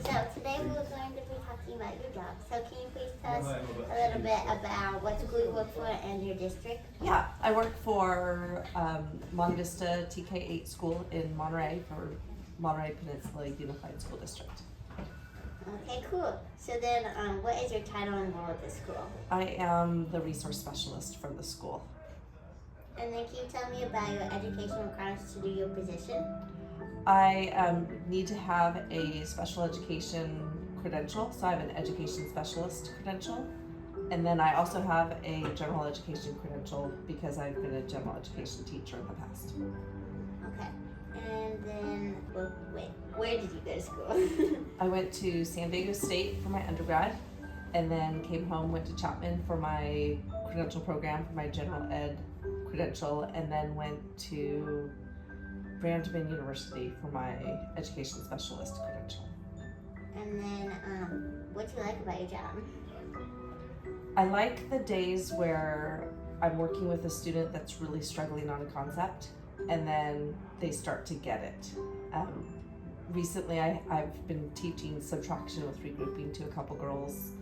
So today we're going to be talking about your job. So can you please tell us a little bit about what school you work for and your district? Yeah, I work for Monte Vista TK-8 school in Monterey for Monterey Peninsula Unified School District. Okay, cool. So then what is your title and role at this school? I am the resource specialist for the school. And then can you tell me about your education requirements to do your position? I need to have a special education credential, so I have an education specialist credential. And then I also have a general education credential because I've been a general education teacher in the past. Okay. And then, wait, where did you go to school? I went to San Diego State for my undergrad, and then came home, went to Chapman for my credential program for my general ed credential, and then went to Brandman University for my education specialist credential. And then, what do you like about your job? I like the days where I'm working with a student that's really struggling on a concept, and then they start to get it. Recently, I've been teaching subtraction with regrouping to a couple girls.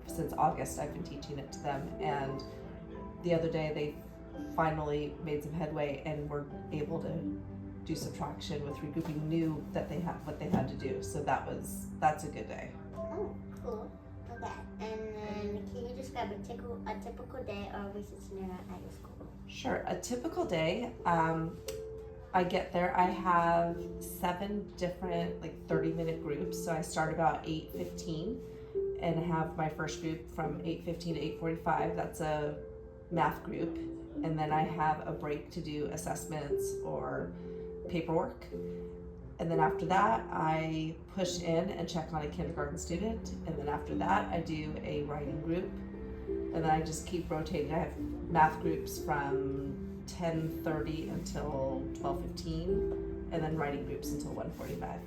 Since August, I've been teaching it to them, and the other day they finally made some headway and were able to do subtraction with regrouping, knew that they had what they had to do. So that's a good day. Oh, cool. Okay. And then can you describe a typical day or a recent scenario at your school? Sure. A typical day, I get there, I have 7 different 30-minute groups. So I start about 8:15 and have my first group from 8:15 to 8:45. That's a math group. And then I have a break to do assessments or paperwork. And then after that, I push in and check on a kindergarten student. And then after that, I do a writing group. And then I just keep rotating. I have math groups from 10:30 until 12:15, and then writing groups until 1:45.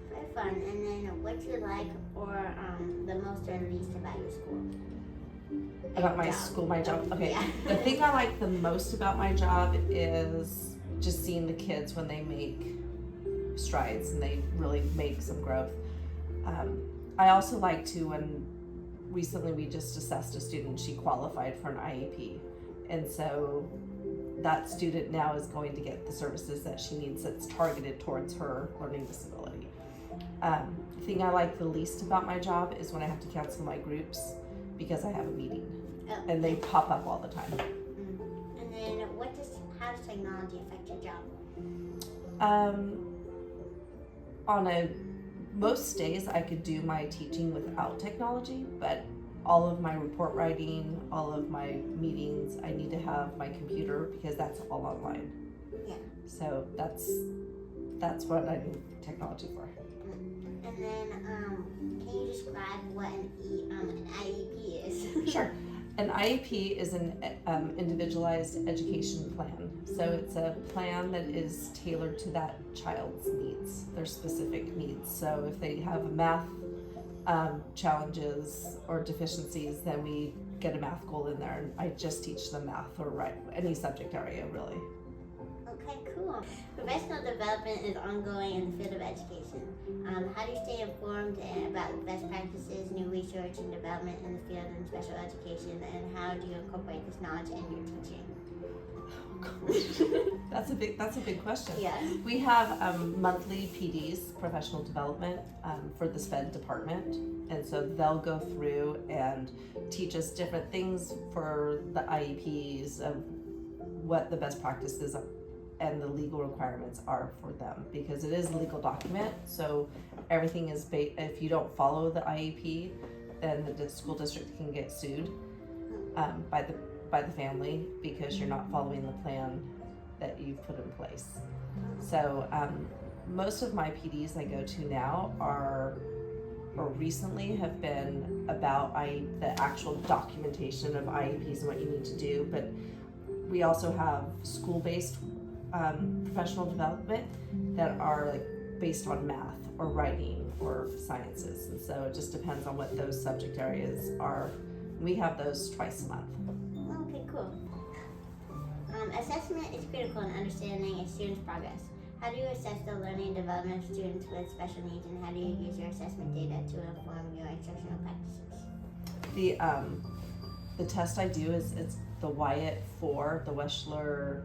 Very fun. And then what do you like or the most or least about your school? About my school, my job. Okay. Yeah. The thing I like the most about my job is just seeing the kids when they make strides and they really make some growth. I also like to, when recently we just assessed a student, she qualified for an IEP. And so that student now is going to get the services that she needs that's targeted towards her learning disability. The thing I like the least about my job is when I have to cancel my groups because I have a meeting. Oh. And they pop up all the time. And then how does technology affect your job? Most days I could do my teaching without technology, but all of my report writing, all of my meetings, I need to have my computer because that's all online. Yeah. So that's what I need technology for. And then can you describe what an IEP is? Sure. An IEP is an individualized education plan. So it's a plan that is tailored to that child's needs, their specific needs. So if they have math challenges or deficiencies, then we get a math goal in there, and I just teach them math or write any subject area really. Okay, cool. Professional development is ongoing in the field of education. How do you stay informed about best practices, new research and development in the field of special education, and how do you incorporate this knowledge in your teaching? That's a big question. Yeah. We have monthly PDs, professional development, for the SPED department, and so they'll go through and teach us different things for the IEPs of what the best practices and the legal requirements are for them, because it is a legal document. So everything is if you don't follow the IEP, then the school district can get sued by the family because you're not following the plan that you've put in place. So most of my PDs I go to now recently have been about the actual documentation of IEPs and what you need to do, but we also have school-based professional development that are based on math or writing or sciences, and so it just depends on what those subject areas are. We have those twice a month. Okay, cool. Assessment is critical in understanding a student's progress. How do you assess the learning and development of students with special needs, and how do you use your assessment data to inform your instructional practices? The test I do is it's the Wyatt 4, the Weschler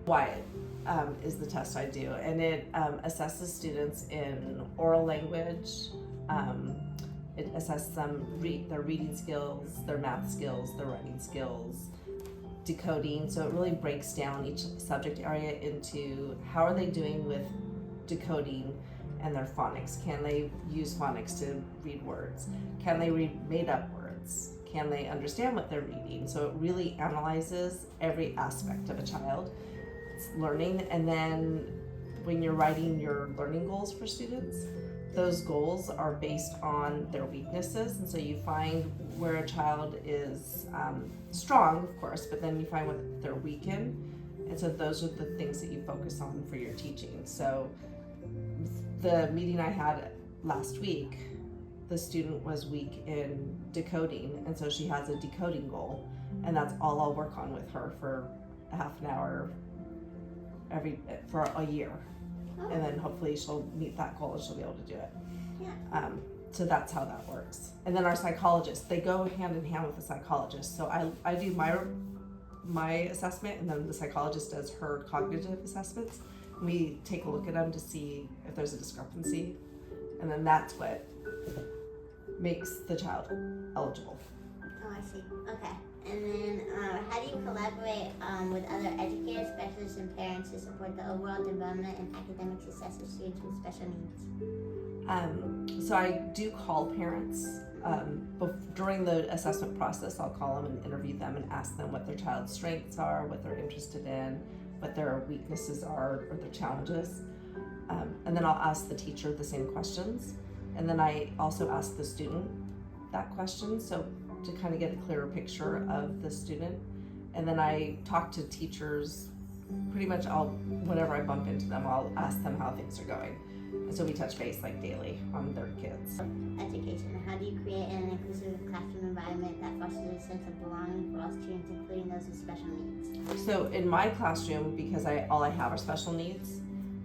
Wyatt is the test I do, and it assesses students in oral language. It assesses them their reading skills, their math skills, their writing skills, decoding. So it really breaks down each subject area into how are they doing with decoding and their phonics. Can they use phonics to read words? Can they read made up words? Can they understand what they're reading? So it really analyzes every aspect of a child's learning. And then when you're writing your learning goals for students, those goals are based on their weaknesses. And so you find where a child is strong, of course, but then you find what they're weak in. And so those are the things that you focus on for your teaching. So the meeting I had last week, the student was weak in decoding, and so she has a decoding goal, and that's all I'll work on with her for a half an hour for a year. Oh. And then hopefully she'll meet that goal and she'll be able to do it. Yeah. So that's how that works. And then our psychologists, they go hand in hand with the psychologist. So I do my assessment, and then the psychologist does her cognitive assessments. We take a look at them to see if there's a discrepancy, and then that's what makes the child eligible. Oh, I see. Okay. And then how do you collaborate with other educators, specialists, and parents to support the overall development and academic success of students with special needs? So I do call parents. During the assessment process, I'll call them and interview them and ask them what their child's strengths are, what they're interested in, what their weaknesses are or their challenges. And then I'll ask the teacher the same questions. And then I also ask the student that question, so to kind of get a clearer picture of the student. And then I talk to teachers pretty much whenever I bump into them, I'll ask them how things are going. And so we touch base like daily on their kids. Education. How do you create an inclusive classroom environment that fosters a sense of belonging for all students, including those with special needs? So in my classroom, because all I have are special needs,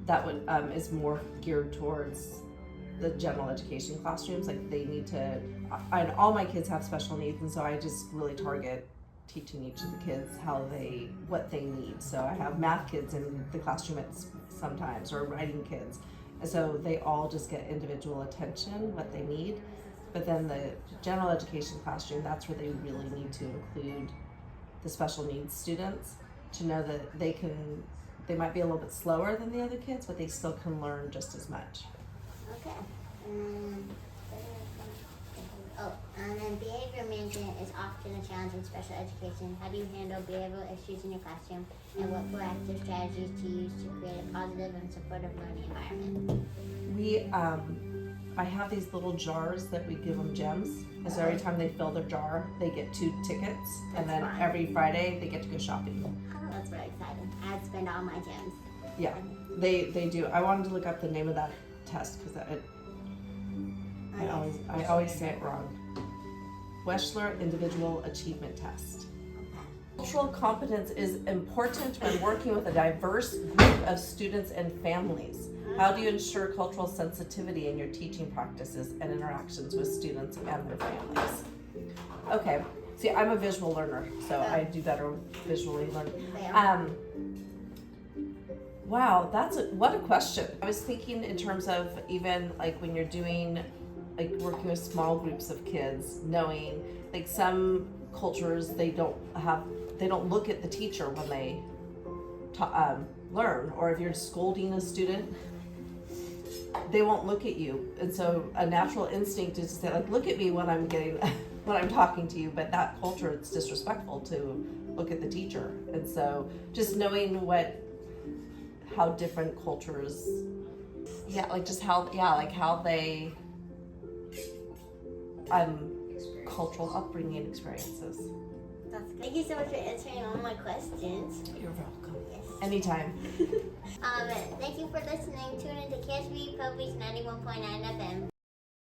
that is more geared towards the general education classrooms. Like they need to, all my kids have special needs, and so I just really target teaching each of the kids what they need. So I have math kids in the classroom sometimes, or writing kids. And so they all just get individual attention, what they need. But then the general education classroom, that's where they really need to include the special needs students to know that they might be a little bit slower than the other kids, but they still can learn just as much. Okay. And then behavior management is often a challenge in special education. How do you handle behavioral issues in your classroom, and what proactive strategies to use to create a positive and supportive learning environment? I have these little jars that we give them gems, and so every time they fill their jar, they get 2 tickets, and then every Friday they get to go shopping. Oh, that's very exciting. I'd spend all my gems. Yeah, they do. I wanted to look up the name of that test because I always say it wrong. Weschler Individual Achievement Test. Okay. Cultural competence is important when working with a diverse group of students and families. How do you ensure cultural sensitivity in your teaching practices and interactions with students and their families? Okay, see, I'm a visual learner, so I do better visually learning. Wow, what a question. I was thinking in terms of even like when you're doing like working with small groups of kids, knowing like some cultures they don't look at the teacher when they learn, or if you're scolding a student, they won't look at you. And so a natural instinct is to say like, look at me when I'm talking to you, but that culture, it's disrespectful to look at the teacher. And so just knowing how different cultures, how they cultural upbringing experiences. That's good. Thank you so much for answering all my questions. You're welcome. Yes. Anytime. Thank you for listening. Tune into KSPB Pebble Beach 91.9 FM.